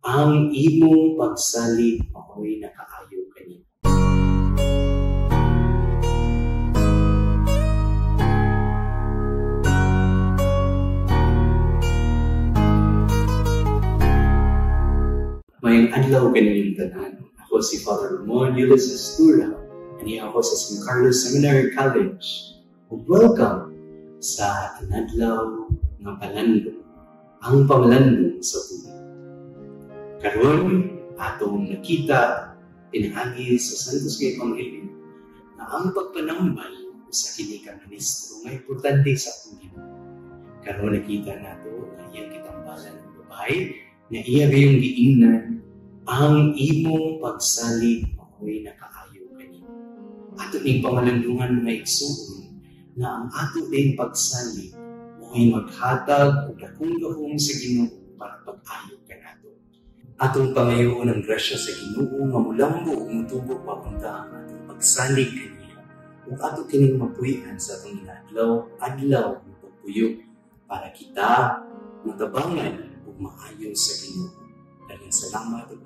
ang imong pagsalig mao'y nakaayo kanimo. Mayang adlaw kaninyong tanan. Ako si Father Ramon Ulysses Tura, and ako sa San Carlos Seminary College. Welcome sa Inadlaw ng Palandong, ang pamalandong sa buhay. Karon, atong nakita, pinahagi sa Santos nga Ebanghelyo na ang pagpanambal sa kini ka ministro nga importante sa atong Ginoo. Karon nakita nato na iyang kitambalan ng babae na iya gayong giingnan, ang imong pagsalig mao'y nakaayo kanimo. Ato ning pamalandungan mga igsoon na ang ato din pagsalig mao'y maghatag og dakong gahom sa Ginoo para pag-ayo kanato. Atong pangayoon ang grasya sa Ginoo nga molambo ug motubo papunta ang atong pagsalig kaniya ug ato kining mapuy-an sa atong adlaw ng pagpuyo para kita matabangan ug maayo sa Ginoo. Daghang salamat ug